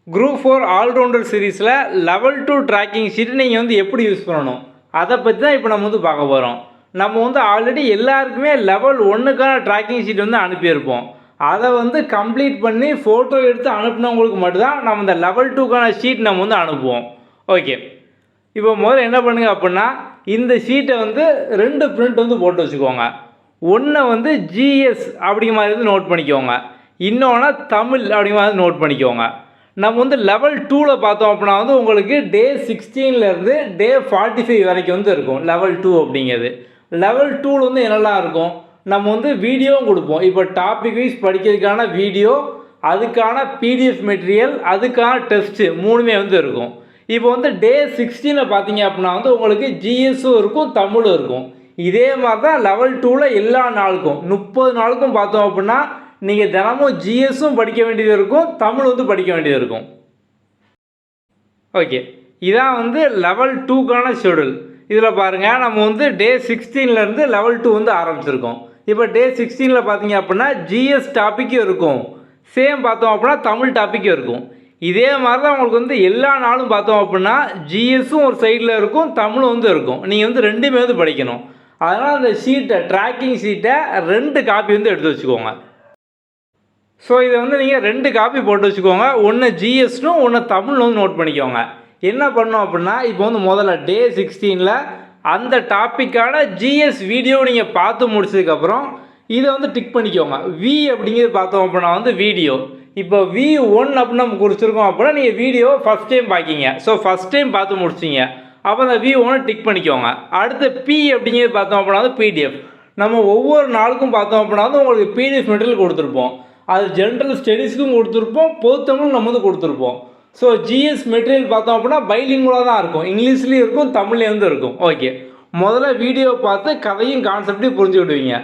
Group 4 allrounder சீரீஸில் level 2 tracking sheet நீங்கள் வந்து எப்படி யூஸ் பண்ணணும் அதை பற்றி தான் இப்போ நம்ம வந்து பார்க்க போகிறோம். நம்ம வந்து ஆல்ரெடி எல்லாருக்குமே லெவல் 1க்கான ட்ராக்கிங் ஷீட் வந்து அனுப்பியிருப்போம். அதை வந்து கம்ப்ளீட் பண்ணி ஃபோட்டோ எடுத்து அனுப்பினவங்களுக்கு மட்டும்தான் நம்ம இந்த லெவல் 2க்கான ஷீட் நம்ம வந்து அனுப்புவோம். ஓகே, இப்போ முதல்ல என்ன பண்ணுங்க அப்படின்னா, இந்த ஷீட்டை வந்து 2 பிரிண்ட் வந்து போட்டு வச்சுக்கோங்க. ஒன்றை வந்து ஜிஎஸ் அப்படிங்கிற மாதிரி வந்து நோட் பண்ணிக்கோங்க, இன்னொன்று தமிழ் அப்படிங்கிற மாதிரி நோட் பண்ணிக்கோங்க. நம்ம வந்து லெவல் 2ல் பார்த்தோம் அப்படின்னா வந்து உங்களுக்கு டே 16லேருந்து டே 45 வரைக்கும் வந்து இருக்கும் லெவல் 2 அப்படிங்கிறது. லெவல் 2ல் வந்து என்னெல்லாம் இருக்கும், நம்ம வந்து வீடியோவும் கொடுப்போம். இப்போ டாபிக் வைஸ் படிக்கிறதுக்கான வீடியோ, அதுக்கான பிடிஎஃப் மெட்டீரியல், அதுக்கான டெஸ்ட்டு 3மே வந்து இருக்கும். இப்போ வந்து டே 16ல் பார்த்தீங்க அப்படின்னா வந்து உங்களுக்கு ஜிஎஸும் இருக்கும், தமிழும் இருக்கும். இதே மாதிரி தான் லெவல் 2ல் எல்லா நாளுக்கும் 30 நாளுக்கும் பார்த்தோம் அப்படின்னா நீங்கள் தினமும் ஜிஎஸும் படிக்க வேண்டியது இருக்கும், தமிழ் வந்து படிக்க வேண்டியது இருக்கும். ஓகே, இதான் வந்து லெவல் 2க்கான ஷெடியூல். இதில் பாருங்கள், நம்ம வந்து டே 16லேருந்து லெவல் 2 வந்து ஆரம்பிச்சிருக்கோம். இப்போ டே 16ல் பார்த்தீங்க அப்படின்னா ஜிஎஸ் டாப்பிக்கும் இருக்கும், சேம் பார்த்தோம் அப்படின்னா தமிழ் டாப்பிக்கும் இருக்கும். இதே மாதிரி தான் உங்களுக்கு வந்து எல்லா நாளும் பார்த்தோம் அப்படின்னா ஜிஎஸும் ஒரு சைடில் இருக்கும், தமிழும் வந்து இருக்கும். நீங்கள் வந்து ரெண்டுமே வந்து படிக்கணும். அதனால் அந்த ஷீட்டை, ட்ராக்கிங் ஷீட்டை 2 காப்பி வந்து எடுத்து வச்சுக்கோங்க. ஸோ இதை வந்து நீங்கள் 2 காப்பி போட்டு வச்சுக்கோங்க. ஒன்று ஜிஎஸ்னும் ஒன்று தமிழ்னு வந்து நோட் பண்ணிக்கோங்க. என்ன பண்ணோம் அப்படின்னா, இப்போ வந்து முதல்ல டே 16ல் அந்த டாப்பிக்கான ஜிஎஸ் வீடியோ நீங்கள் பார்த்து முடிச்சதுக்கப்புறம் இதை வந்து டிக் பண்ணிக்கோங்க. வி அப்படிங்கிறது பார்த்தோம் அப்படின்னா வந்து வீடியோ. இப்போ V1 அப்படின்னு நம்ம குறிச்சிருக்கோம் அப்படின்னா நீங்கள் வீடியோ ஃபஸ்ட் டைம் பார்க்கிங்க. ஸோ ஃபஸ்ட் டைம் பார்த்து முடிச்சிங்க, அப்போ அந்த V1 டிக் பண்ணிக்கோங்க. அடுத்து P அப்படிங்கிறது பார்த்தோம் அப்படின்னா வந்து பிடிஎஃப். நம்ம ஒவ்வொரு நாளுக்கும் பார்த்தோம் அப்படின்னா வந்து உங்களுக்கு பிடிஎஃப் மெட்டீரியல் கொடுத்துருப்போம். அது ஜென்ரல் ஸ்டடீஸ்க்கும் கொடுத்துருப்போம், பொதுத்தமிழும் நம்ம வந்து கொடுத்துருப்போம். ஸோ ஜிஎஸ் மெட்டீரியல் பார்த்தோம் அப்படின்னா பைலிங்குவலாக தான் இருக்கும், இங்கிலீஷ்லேயும் இருக்கும், தமிழ்லேயும் வந்து இருக்கும். ஓகே, முதல்ல வீடியோ பார்த்து கதையும் கான்செப்டையும் புரிஞ்சுக்கிடுவீங்க.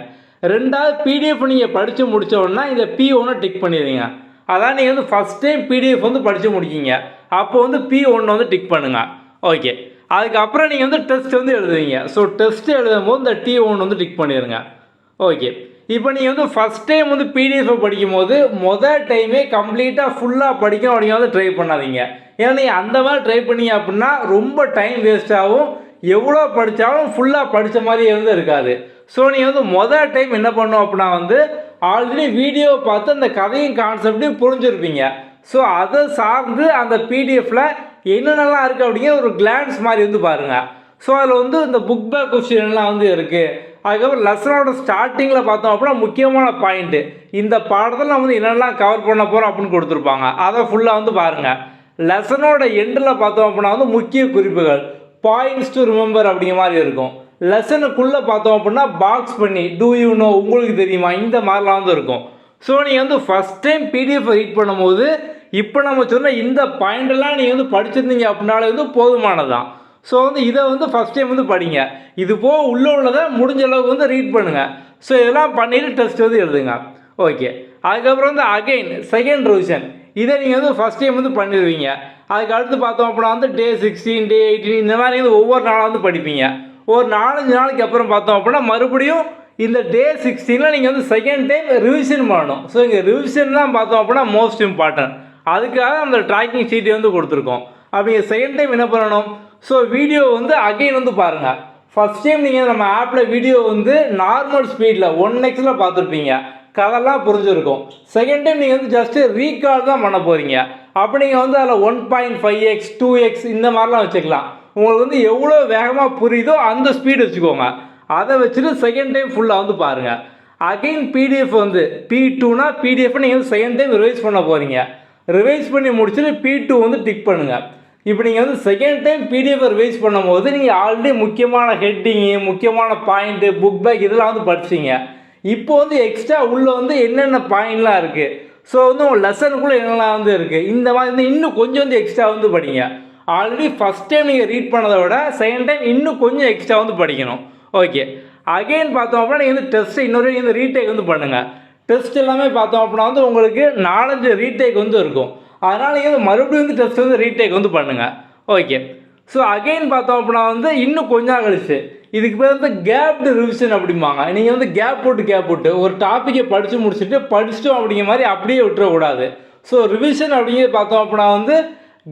ரெண்டாவது பிடிஎஃப் நீங்கள் படித்து முடித்தோன்னா இந்த P1 டிக் பண்ணிடுவீங்க. அதான் நீங்கள் வந்து ஃபஸ்ட் டைம் பிடிஎஃப் வந்து படித்து முடிக்கிங்க, அப்போ வந்து P1 வந்து டிக் பண்ணுங்கள். ஓகே, அதுக்கப்புறம் நீங்கள் வந்து டெஸ்ட் வந்து எழுதுவீங்க. ஸோ டெஸ்ட் எழுதும் போது இந்த T1 வந்து டிக் பண்ணிடுங்க. ஓகே, இப்போ நீங்கள் வந்து ஃபஸ்ட் டைம் வந்து பிடிஎஃப் படிக்கும் போது மொதல் டைமே கம்ப்ளீட்டாக ஃபுல்லாக படிக்கணும் அப்படிங்க வந்து ட்ரை பண்ணாதீங்க. ஏன்னா நீங்கள் அந்த மாதிரி ட்ரை பண்ணீங்க அப்படின்னா ரொம்ப டைம் வேஸ்ட் ஆகும், எவ்வளோ படித்தாலும் ஃபுல்லாக படித்த மாதிரியே வந்து இருக்காது. ஸோ நீங்கள் வந்து மொதல் டைம் என்ன பண்ணணும் அப்படின்னா வந்து ஆல்ரெடி வீடியோவை பார்த்து அந்த கதையும் கான்செப்டையும் புரிஞ்சுருப்பீங்க. ஸோ அதை சார்ந்து அந்த பிடிஎஃப்பில் என்னென்னலாம் இருக்குது அப்படிங்கிற ஒரு கிளான்ஸ் மாதிரி வந்து பாருங்கள். ஸோ அதில் வந்து இந்த புக் பேக் கொஸ்டின்லாம் வந்து இருக்குது. அதுக்கப்புறம் லெசனோட ஸ்டார்டிங்கில் பார்த்தோம் அப்படின்னா முக்கியமான பாயிண்ட்டு, இந்த பாடத்தில் நம்ம வந்து என்னெல்லாம் கவர் பண்ண போகிறோம் அப்படின்னு கொடுத்துருப்பாங்க, அதை ஃபுல்லாக வந்து பாருங்கள். லெசனோட எண்டில் பார்த்தோம் அப்படின்னா வந்து முக்கிய குறிப்புகள், பாயிண்ட்ஸ் டு ரிமெம்பர் அப்படிங்கிற மாதிரி இருக்கும். லெசனுக்குள்ளே பார்த்தோம் அப்படின்னா பாக்ஸ் பண்ணி டூ யூ நோ, உங்களுக்கு தெரியுமா, இந்த மாதிரிலாம் வந்து இருக்கும். ஸோ நீங்கள் வந்து ஃபஸ்ட் டைம் பிடிஎஃப் ரீட் பண்ணும்போது இப்போ நம்ம சொன்ன இந்த பாயிண்டெல்லாம் நீங்கள் வந்து படிச்சிருந்தீங்க அப்படின்னாலே வந்து போதுமானதான். ஸோ வந்து இதை வந்து ஃபஸ்ட் டைம் வந்து படிங்க. இது போக உள்ளதை முடிஞ்ச அளவுக்கு வந்து ரீட் பண்ணுங்கள். ஸோ இதெல்லாம் பண்ணிவிட்டு டெஸ்ட் வந்து எழுதுங்க. ஓகே, அதுக்கப்புறம் வந்து அகைன் செகண்ட் ரிவிஷன், இதை நீங்கள் வந்து ஃபஸ்ட் டைம் வந்து பண்ணிடுவீங்க. அதுக்கு அடுத்து பார்த்தோம் அப்படின்னா வந்து டே 16, டே 18 இந்த மாதிரி வந்து ஒவ்வொரு நாளாக வந்து படிப்பீங்க. ஒரு 4-5 நாளைக்கு அப்புறம் பார்த்தோம் அப்படின்னா மறுபடியும் இந்த டே 16ல் நீங்கள் வந்து செகண்ட் டைம் ரிவிஷன் பண்ணணும். ஸோ இங்கே ரிவிஷன் தான் பார்த்தோம் அப்படின்னா மோஸ்ட் இம்பார்ட்டன்ட். அதுக்காக அந்த ட்ராக்கிங் ஷீட்டை வந்து கொடுத்துருக்கோம். அப்படிங்க செகண்ட் டைம் என்ன பண்ணணும், ஸோ வீடியோ வந்து அகைன் வந்து பாருங்கள். ஃபஸ்ட் டைம் நீங்கள் நம்ம ஆப்பில் வீடியோ வந்து நார்மல் ஸ்பீடில் 1x பார்த்துருப்பீங்க, கதெல்லாம் புரிஞ்சுருக்கும். செகண்ட் டைம் நீங்கள் வந்து ஜஸ்ட்டு ரீகால் தான் பண்ண போகிறீங்க. அப்போ நீங்கள் வந்து அதில் 1.5x 2x இந்த மாதிரிலாம் வச்சுக்கலாம். உங்களுக்கு வந்து எவ்வளோ வேகமாக புரியுதோ அந்த ஸ்பீடு வச்சுக்கோங்க. அதை வச்சுட்டு செகண்ட் டைம் ஃபுல்லாக வந்து பாருங்கள். அகைன் பிடிஎஃப் வந்து P2னா பிடிஎஃப் நீங்கள் வந்து செகண்ட் டைம் ரிவைஸ் பண்ண போகிறீங்க. ரிவைஸ் பண்ணி முடிச்சுட்டு P2 வந்து டிக் பண்ணுங்கள். இப்போ நீங்கள் வந்து செகண்ட் டைம் பிடிஎஃப் ரிவைஸ் பண்ணும்போது நீங்கள் ஆல்ரெடி முக்கியமான ஹெட்டிங்கு, முக்கியமான பாயிண்ட்டு, புக் பேக் இதெல்லாம் வந்து படிச்சிங்க. இப்போ வந்து எக்ஸ்ட்ரா உள்ளே வந்து என்னென்ன பாயிண்ட்லாம் இருக்குது, ஸோ வந்து உங்கள் லெசனுக்குள்ளே என்னெல்லாம் வந்து இருக்குது, இந்த மாதிரி வந்து இன்னும் கொஞ்சம் வந்து எக்ஸ்ட்ரா வந்து படிங்க. ஆல்ரெடி ஃபஸ்ட் டைம் நீங்கள் ரீட் பண்ணதை விட செகண்ட் டைம் இன்னும் கொஞ்சம் எக்ஸ்ட்ரா வந்து படிக்கணும். ஓகே, அகெயின் பார்த்தோம் அப்படின்னா நீங்கள் வந்து டெஸ்ட்டு இன்னொரு இந்த ரீடேக் வந்து பண்ணுங்கள். டெஸ்ட் எல்லாமே பார்த்தோம் அப்படின்னா வந்து உங்களுக்கு 4-5 ரீடேக் வந்து இருக்கும். அதனால் நீங்கள் வந்து மறுபடியும் வந்து டெஸ்ட் வந்து ரீடேக் வந்து பண்ணுங்கள். ஓகே, ஸோ அகெயின் பார்த்தோம் அப்படின்னா வந்து இன்னும் கொஞ்சம் கழிச்சு இதுக்கு பேர் வந்து கேப்டு ரிவிஷன் அப்படிம்பாங்க. நீங்கள் வந்து கேப் போட்டு ஒரு டாப்பிக்கை படித்து முடிச்சுட்டு படிச்சிட்டோம் அப்படிங்கிற மாதிரி அப்படியே விட்டுறக்கூடாது. ஸோ ரிவிஷன் அப்படிங்கிறது பார்த்தோம் அப்படின்னா வந்து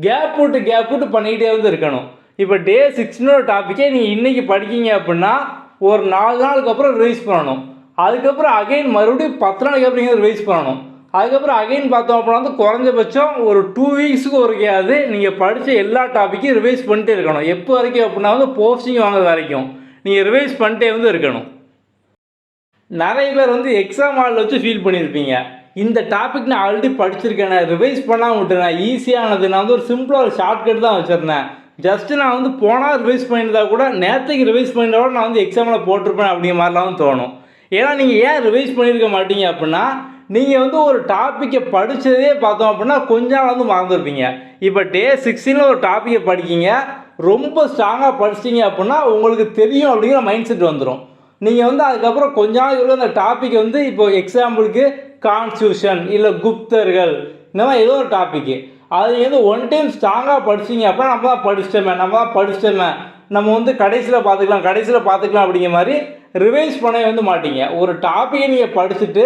கேப் விட்டு பண்ணிக்கிட்டே வந்து இருக்கணும். இப்போ டே 6 டாப்பிக்கே நீங்கள் இன்றைக்கி படிக்கிங்க அப்படின்னா ஒரு 4 நாளுக்கு அப்புறம் ரிவைஸ் பண்ணணும். அதுக்கப்புறம் அகைன் மறுபடியும் 10 நாளைக்கு அப்புறம் ரிவைஸ் பண்ணணும். அதுக்கப்புறம் அகைன் பார்த்தோம் அப்படின்னா வந்து குறைஞ்சபட்சம் ஒரு 2 வீக்ஸுக்கு ஒருக்கையாவது நீங்கள் படித்த எல்லா டாப்பிக்கையும் ரிவைஸ் பண்ணிட்டே இருக்கணும். எப்போ வரைக்கும் அப்படின்னா வந்து போஸ்டிங் வாங்குறது வரைக்கும் நீங்கள் ரிவைஸ் பண்ணிட்டே வந்து இருக்கணும். நிறைய பேர் வந்து எக்ஸாம் ஹாலில் வச்சு ஃபீல் பண்ணியிருப்பீங்க, இந்த டாபிக் நான் ஆல்ரெடி படிச்சிருக்கேன், ரிவைஸ் பண்ணாமல் விட்டுறேன், ஈஸியானது, நான் வந்து ஒரு சிம்பிளாக ஒரு ஷார்ட்கட் தான் வச்சுருந்தேன், ஜஸ்ட்டு நான் வந்து போனால் ரிவைஸ் பண்ணியிருந்தா கூட நேற்றுக்கு ரிவைஸ் பண்ணியிருந்தா கூட நான் வந்து எக்ஸாமில் போட்டிருப்பேன் அப்படிங்கிற மாதிரிலாம் வந்து தோணும். ஏன்னா நீங்கள் ஏன் ரிவைஸ் பண்ணியிருக்க மாட்டீங்க அப்படின்னா நீங்கள் வந்து ஒரு டாப்பிக்கை படித்ததே பார்த்தோம் அப்படின்னா கொஞ்ச நாள் வந்து மறந்துருப்பீங்க. இப்போ டே 16 ஒரு டாப்பிக்கை படிக்கிங்க, ரொம்ப ஸ்ட்ராங்காக படிச்சிட்டிங்க அப்படின்னா உங்களுக்கு தெரியும் அப்படிங்கிற மைண்ட் செட் வந்துடும். நீங்கள் வந்து அதுக்கப்புறம் கொஞ்ச நாள் அந்த டாப்பிக் வந்து இப்போ எக்ஸாம்பிளுக்கு கான்ஸ்டியூஷன் இல்லை குப்தர்கள் இந்த மாதிரி ஏதோ ஒரு டாப்பிக்கு அது வந்து ஒன் டைம் ஸ்ட்ராங்காக படிச்சிங்க அப்படின்னா நம்ம தான் படிச்சிட்டோமே நம்ம வந்து கடைசியில் பார்த்துக்கலாம் அப்படிங்கிற மாதிரி ரிவைஸ் பண்ண வந்து மாட்டீங்க. ஒரு டாப்பிக்கை நீங்கள் படிச்சுட்டு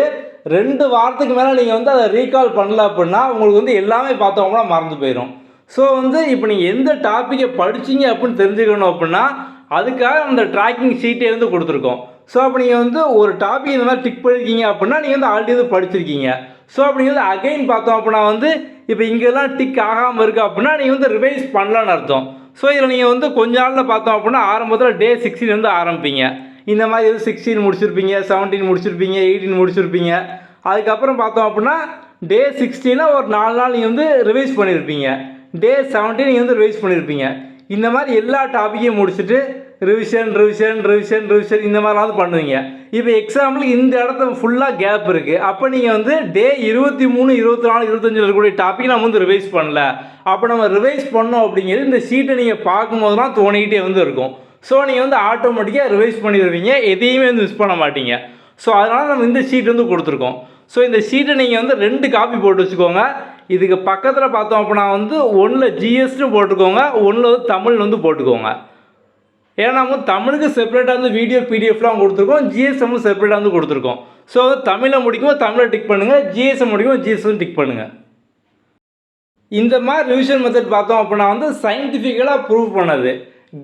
2 வாரத்துக்கு மேலே நீங்கள் வந்து அதை ரீகால் பண்ணல அப்படின்னா உங்களுக்கு வந்து எல்லாமே பார்த்தோம்னா மறந்து போயிடும். ஸோ வந்து இப்போ நீங்கள் எந்த டாப்பிக்கை படிச்சிங்க அப்படின்னு தெரிஞ்சுக்கணும் அப்படின்னா அதுக்காக அந்த ட்ராக்கிங் ஷீட்டே வந்து கொடுத்துருக்கோம். ஸோ அப்போ நீங்கள் வந்து ஒரு டாபிக் இந்த மாதிரி டிக் பண்ணியிருக்கீங்க அப்படின்னா நீங்கள் வந்து ஆல்ரெடி வந்து படிச்சிருக்கீங்க. ஸோ அப்படி வந்து அகைன் பார்த்தோம் அப்படின்னா வந்து இப்போ இங்கெல்லாம் டிக் ஆகாமல் இருக்குது அப்படின்னா நீங்கள் வந்து ரிவைஸ் பண்ணலான்னு அர்த்தம். ஸோ இதில் நீங்கள் வந்து கொஞ்ச நாளில் பார்த்தோம் அப்படின்னா ஆரம்பத்தில் டே 16 வந்து ஆரம்பிப்பீங்க. இந்த மாதிரி வந்து 16 முடிச்சிருப்பீங்க, 17 முடிச்சிருப்பீங்க, 18 முடிச்சிருப்பீங்க. அதுக்கப்புறம் பார்த்தோம் அப்படின்னா டே 16 ஒரு 4 நாள் நீங்கள் வந்து ரிவைஸ் பண்ணியிருப்பீங்க, டே 17 நீங்கள் வந்து ரிவைஸ் பண்ணியிருப்பீங்க. இந்த மாதிரி எல்லா டாப்பிக்கையும் முடிச்சுட்டு ரிவிஷன் இந்த மாதிரிலாம் வந்து பண்ணுவீங்க. இப்போ எக்ஸாம்பிளுக்கு இந்த இடத்துல ஃபுல்லாக கேப் இருக்குது, அப்போ நீங்கள் வந்து டே 23, 24, 25 இருக்கக்கூடிய டாப்பிக் நம்ம வந்து ரிவைஸ் பண்ணல. அப்போ நம்ம ரிவைஸ் பண்ணோம் அப்படிங்கிறது இந்த ஷீட்டை நீங்கள் பார்க்கும்போதுலாம் தோணிக்கிட்டே வந்து இருக்கும். ஸோ நீங்கள் வந்து ஆட்டோமேட்டிக்காக ரிவைஸ் பண்ணிடுவீங்க, எதையுமே வந்து மிஸ் பண்ண மாட்டீங்க. ஸோ அதனால் நம்ம இந்த ஷீட் வந்து கொடுத்துருக்கோம். ஸோ இந்த ஷீட்டை நீங்கள் வந்து 2 காப்பி போட்டு வச்சுக்கோங்க. இதுக்கு பக்கத்தில் பார்த்தோம் அப்படின்னா வந்து 1ல் ஜிஎஸ்னு போட்டுக்கோங்க, 1ல் வந்து தமிழ் வந்து போட்டுக்கோங்க. ஏன்னா நம்ம தமிழுக்கு செப்பரேட்டாக வந்து வீடியோ பிடிஎஃப்லாம் கொடுத்துருக்கோம், ஜிஎஸ்எம் செப்பரேட்டாக வந்து கொடுத்துருக்கோம். ஸோ தமிழை முடிக்கும் தமிழை டிக் பண்ணுங்கள், ஜிஎஸ்எம் முடிக்கும் ஜிஎஸ்எம் டிக் பண்ணுங்கள். இந்த மாதிரி ரிவிஷன் மெத்தட் பார்த்தோம் அப்படின்னா வந்து சயின்டிஃபிக்கலாக ப்ரூவ் பண்ணது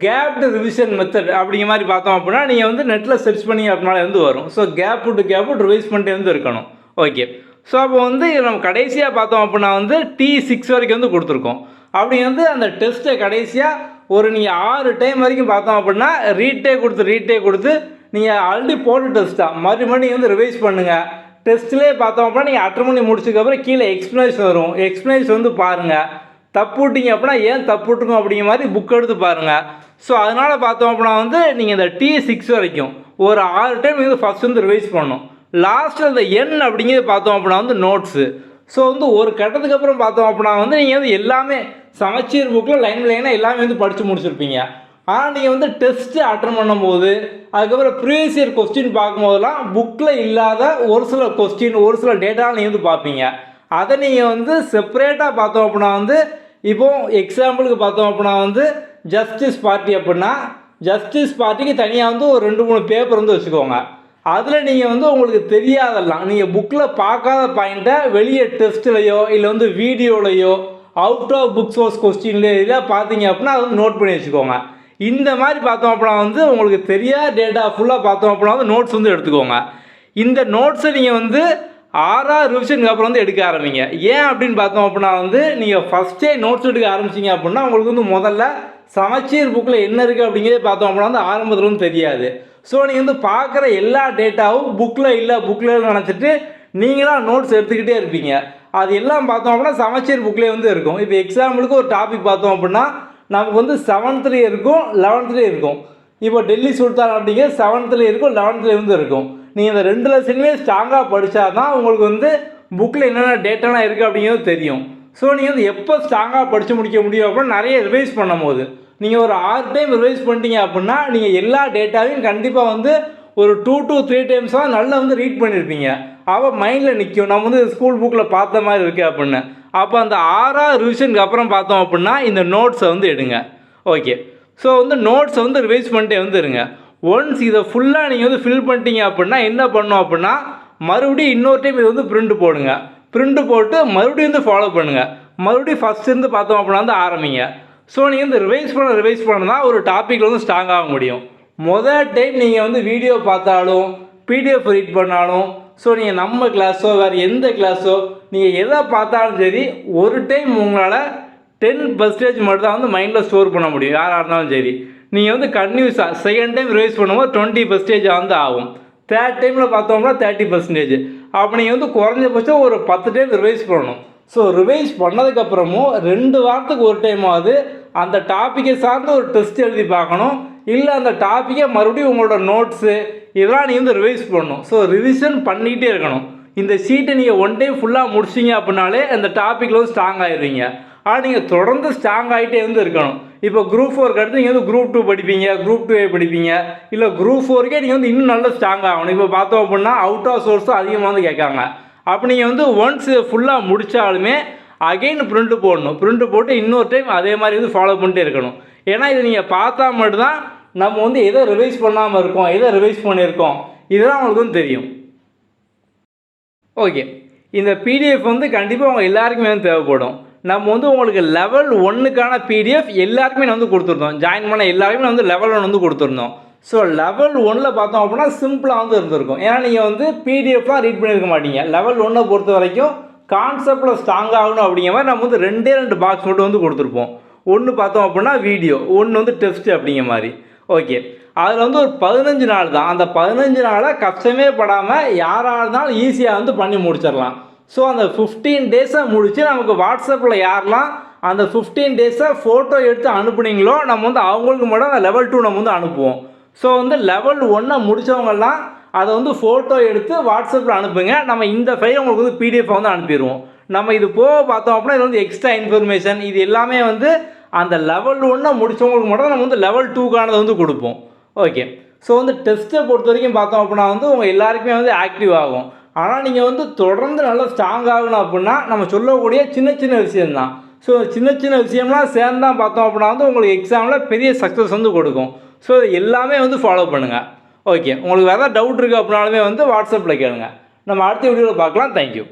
கேப்டு ரிவிஷன் மெத்தட் அப்படிங்கிற மாதிரி பார்த்தோம் அப்படின்னா நீங்கள் வந்து நெட்டில் சர்ச் பண்ணி அப்படினால வந்து வரும். ஸோ கேப் விட்டு ரிவைஸ் பண்ணிட்டு வந்து இருக்கணும். ஓகே, ஸோ அப்போ வந்து நம்ம கடைசியாக பார்த்தோம் அப்படின்னா வந்து T6 வரைக்கும் வந்து கொடுத்துருக்கோம். அப்படி வந்து அந்த டெஸ்ட்டை கடைசியாக ஒரு நீங்கள் 6 டைம் வரைக்கும் பார்த்தோம் அப்படின்னா ரீட்டே கொடுத்து நீங்கள் ஆல்ரெடி போட்டு டெஸ்ட்டாக மறுபடியும் வந்து ரிவைஸ் பண்ணுங்கள். டெஸ்ட்லேயே பார்த்தோம் அப்படின்னா நீங்கள் அட்டெண்ட் பண்ணி முடிச்சதுக்கப்புறம் கீழே எக்ஸ்ப்ளனேஷன் வரும், எக்ஸ்ப்ளனேஷன் வந்து பாருங்கள். தப்பு விட்டீங்க அப்படின்னா ஏன் தப்பு விட்டுருக்கோம் அப்படிங்கிற மாதிரி புக் எடுத்து பாருங்கள். ஸோ அதனால் பார்த்தோம் அப்படின்னா வந்து நீங்கள் இந்த T6 வரைக்கும் ஒரு 6 டைம் வந்து ஃபஸ்ட் வந்து ரிவைஸ் பண்ணணும். லாஸ்ட்டில் இந்த N அப்படிங்கிறது பார்த்தோம் அப்படின்னா வந்து நோட்ஸு. ஸோ வந்து ஒரு கட்டத்துக்கு அப்புறம் பார்த்தோம் அப்படின்னா வந்து நீங்கள் வந்து எல்லாமே சமச்சீர் புக்கில் லைனாக எல்லாமே வந்து படித்து முடிச்சிருப்பீங்க. ஆனால் நீங்கள் வந்து டெஸ்ட்டு அட்டன் பண்ணும்போது அதுக்கப்புறம் ப்ரீவியஸ் இயர் கொஸ்டின் பார்க்கும்போதெல்லாம் புக்கில் இல்லாத ஒரு சில கொஸ்டின் ஒரு சில டேட்டா நீங்கள் வந்து பார்ப்பீங்க. அதை நீங்கள் வந்து செப்பரேட்டாக பார்த்தோம் அப்படின்னா வந்து இப்போது எக்ஸாம்பிளுக்கு பார்த்தோம் அப்படின்னா வந்து ஜஸ்டிஸ் பார்ட்டி அப்படின்னா ஜஸ்டிஸ் பார்ட்டிக்கு தனியாக வந்து ஒரு 2-3 பேப்பர் வந்து வச்சுக்கோங்க. அதில் நீங்கள் வந்து உங்களுக்கு தெரியாதெல்லாம் நீங்கள் புக்கில் பார்க்காத பாயிண்ட்டை வெளியே டெஸ்ட்லையோ இல்லை வந்து வீடியோலையோ அவுட் ஆஃப் புக் சோர்ஸ் கொஸ்டின்லையோ இதெல்லாம் பார்த்தீங்க அப்படின்னா அதை வந்து நோட் பண்ணி வச்சுக்கோங்க. இந்த மாதிரி பார்த்தோம் அப்படின்னா வந்து உங்களுக்கு தெரியாத டேட்டா ஃபுல்லாக பார்த்தோம் அப்படின்னா வந்து நோட்ஸ் வந்து எடுத்துக்கோங்க. இந்த நோட்ஸை நீங்கள் வந்து 6ஆவது ரிவிஷனுக்கு அப்புறம் வந்து எடுக்க ஆரம்பிங்க. ஏன் அப்படின்னு பார்த்தோம் அப்படின்னா வந்து நீங்கள் ஃபஸ்ட்டே நோட்ஸ் எடுக்க ஆரம்பிச்சிங்க அப்படின்னா உங்களுக்கு வந்து முதல்ல சமச்சீர் புக்கில் என்ன இருக்குது அப்படிங்கிறதே பார்த்தோம் அப்படின்னா வந்து ஆரம்பத்தில் வந்து தெரியாது. ஸோ நீங்கள் வந்து பார்க்குற எல்லா டேட்டாவும் புக்கில் நினச்சிட்டு நீங்களாம் நோட்ஸ் எடுத்துக்கிட்டே இருப்பீங்க. அது எல்லாம் பார்த்தோம் அப்படின்னா சமச்சீர் புக்லேயே வந்து இருக்கும். இப்போ எக்ஸாம்பிளுக்கு ஒரு டாபிக் பார்த்தோம் அப்படின்னா நமக்கு வந்து 7th இருக்கும் 11th இருக்கும். இப்போ டெல்லி சுல்தான் அப்படிங்கிறது 7th இருக்கும் 11th வந்து இருக்கும். நீங்கள் இந்த 2 லெசனுமே ஸ்ட்ராங்காக படித்தா தான் உங்களுக்கு வந்து புக்கில் என்னென்ன டேட்டாலாம் இருக்குது அப்படிங்கிறது தெரியும். ஸோ நீங்கள் வந்து எப்போ ஸ்ட்ராங்காக படித்து முடிக்க முடியும் அப்படின்னா நிறைய ரிவைஸ் பண்ணும் போது நீங்கள் ஒரு 6 டைம் ரிவைஸ் பண்ணிட்டீங்க அப்படின்னா நீங்கள் எல்லா டேட்டாவையும் கண்டிப்பாக வந்து ஒரு 2 to 3 டைம்ஸாக நல்லா வந்து ரீட் பண்ணியிருப்பீங்க. அப்போ மைண்டில் நிற்கும் நம்ம வந்து ஸ்கூல் புக்கில் பார்த்த மாதிரி இருக்குது அப்படின்னு. அப்போ அந்த 6ஆவது ரிவிஷனுக்கு அப்புறம் பார்த்தோம் அப்படின்னா இந்த நோட்ஸை வந்து எடுங்க. ஓகே, ஸோ வந்து நோட்ஸை வந்து ரிவைஸ் பண்ணிட்டே வந்து இருங்க. ஒன்ஸ் இதை ஃபுல்லாக நீங்கள் வந்து ஃபில் பண்ணிட்டீங்க அப்படின்னா என்ன பண்ணணும் அப்படின்னா மறுபடியும் இன்னொரு டைம் இதை வந்து பிரிண்ட் போடுங்க. பிரிண்ட் போட்டு மறுபடியும் வந்து ஃபாலோ பண்ணுங்கள். மறுபடியும் ஃபஸ்ட்டு பார்த்தோம் அப்படின்னா வந்து ஆரம்பிங்க. ஸோ நீங்கள் வந்து ரிவைஸ் பண்ண தான் ஒரு டாப்பிக்கில் வந்து ஸ்ட்ராங் ஆக முடியும். முதல் டைம் நீங்கள் வந்து வீடியோ பார்த்தாலும் பிடிஎஃப் ரீட் பண்ணாலும் ஸோ நீங்கள் நம்ம கிளாஸோ வேறு எந்த கிளாஸோ நீங்கள் எதை பார்த்தாலும் சரி ஒரு டைம் உங்களால் 10% மட்டும் தான் வந்து மைண்டில் ஸ்டோர் பண்ண முடியும். யாராக இருந்தாலும் சரி நீங்கள் வந்து கன்டினியூஸாக செகண்ட் டைம் ரிவைஸ் பண்ணும்போது 20% வந்து ஆகும். தேர்ட் டைமில் பார்த்தோம்னா 30%. அப்போ நீங்கள் வந்து குறைஞ்சபட்சம் ஒரு 10 டைம் ரிவைஸ் பண்ணணும். ஸோ ரிவைஸ் பண்ணதுக்கப்புறமும் 2 வாரத்துக்கு ஒரு டைமாவது அந்த டாப்பிக்கை சார்ந்து ஒரு டெஸ்ட் எழுதி பார்க்கணும். இல்லை அந்த டாப்பிக்கை மறுபடியும் உங்களோட நோட்ஸு இதெல்லாம் நீங்கள் வந்து ரிவைஸ் பண்ணணும். ஸோ ரிவிஷன் பண்ணிக்கிட்டே இருக்கணும். இந்த ஷீட்டை நீங்கள் ஒன் டைம் ஃபுல்லாக முடிச்சிங்க அப்படின்னாலே அந்த டாப்பிக்கில் வந்து ஸ்ட்ராங் ஆகிடுவீங்க. ஆனால் நீங்கள் தொடர்ந்து ஸ்ட்ராங் ஆகிட்டே வந்து இருக்கணும். இப்போ குரூப் 4க்கு அடுத்து நீங்கள் வந்து குரூப் 2 படிப்பீங்க, குரூப் 2A படிப்பீங்க, இல்லை குரூப் 4க்கே நீங்கள் வந்து இன்னும் நல்லா ஸ்ட்ராங் ஆகணும். இப்போ பார்த்தோம் அப்படின்னா அவுட் ஆஃப் சோர்ஸும் அதிகமாக வந்து கேட்காங்க. அப்போ நீங்கள் வந்து ஒன்ஸ் ஃபுல்லாக முடித்தாலுமே அகெயின் பிரிண்ட் போடணும். பிரிண்ட் போட்டு இன்னொரு டைம் அதே மாதிரி வந்து ஃபாலோ பண்ணிட்டே இருக்கணும். ஏன்னா இது நீங்கள் பார்த்தா மட்டும்தான் நம்ம வந்து எதை ரிவைஸ் பண்ணாமல் இருக்கோம், எதை ரிவைஸ் பண்ணியிருக்கோம் இதெல்லாம் உங்களுக்கு வந்து தெரியும். ஓகே, இந்த பிடிஎஃப் வந்து கண்டிப்பாக உங்கள் எல்லாருக்குமே வந்து தேவைப்படும். நம்ம வந்து உங்களுக்கு லெவல் 1க்கான பிடிஎஃப் எல்லாருக்குமே நான் வந்து கொடுத்துருந்தோம். ஜாயின் பண்ண எல்லாருக்குமே வந்து லெவல் 1 வந்து கொடுத்துருந்தோம். ஸோ லெவல் 1ல் பார்த்தோம் அப்படின்னா சிம்பிளாக வந்து இருந்திருக்கும். ஏன்னா நீங்கள் வந்து பிடிஎஃப்லாம் ரீட் பண்ணியிருக்க மாட்டீங்க. லெவல் 1 பொறுத்த வரைக்கும் கான்செப்டில் ஸ்ட்ராங் ஆகணும் அப்படிங்கிற மாதிரி நம்ம வந்து 2 பாக்ஸ் மட்டும் வந்து கொடுத்துருப்போம். ஒன்று பார்த்தோம் அப்படின்னா வீடியோ, ஒன்று வந்து டெஸ்ட் அப்படிங்கிற மாதிரி. ஓகே, அதில் வந்து ஒரு 15 நாள் தான். அந்த 15 நாளை கஷ்டமே படாமல் யாராக இருந்தாலும் ஈஸியாக வந்து பண்ணி முடிச்சிடலாம். ஸோ அந்த 15 டேஸை முடித்து நமக்கு வாட்ஸ்அப்பில் யாரெல்லாம் அந்த 15 டேஸை ஃபோட்டோ எடுத்து அனுப்புனீங்களோ நம்ம வந்து அவங்களுக்கு மட்டும் அந்த லெவல் 2 நம்ம வந்து அனுப்புவோம். ஸோ வந்து லெவல் 1 முடித்தவங்கெல்லாம் அதை வந்து ஃபோட்டோ எடுத்து வாட்ஸ்அப்பில் அனுப்புங்க. நம்ம இந்த ஃபைல் உங்களுக்கு வந்து பிடிஎஃப் வந்து அனுப்பிடுவோம். நம்ம இது போக பார்த்தோம் அப்படின்னா இது வந்து எக்ஸ்ட்ரா இன்ஃபர்மேஷன் இது எல்லாமே வந்து அந்த லெவல் 1 முடித்தவங்களுக்கு மட்டும் நம்ம வந்து லெவல் 2க்கானதை வந்து கொடுப்போம். ஓகே, ஸோ வந்து டெஸ்ட்டை பொறுத்த வரைக்கும் பார்த்தோம் அப்படின்னா வந்து உங்கள் எல்லாருக்குமே வந்து ஆக்டிவ் ஆகும். ஆனால் நீங்கள் வந்து தொடர்ந்து நல்லா ஸ்ட்ராங் ஆகணும் அப்படின்னா நம்ம சொல்லக்கூடிய சின்ன விஷயம்தான். ஸோ சின்ன விஷயம்லாம் சேர்ந்தான் பார்த்தோம் அப்படின்னா வந்து உங்களுக்கு எக்ஸாமில் பெரிய சக்ஸஸ் வந்து கொடுக்கும். ஸோ எல்லாமே வந்து ஃபாலோ பண்ணுங்கள். ஓகே, உங்களுக்கு வேறு ஏதாவது டவுட் இருக்குது அப்படின்னாலுமே வந்து வாட்ஸ்அப்பில் கேளுங்க. நம்ம அடுத்த வீடியோவில் பார்க்கலாம். தேங்க்யூ.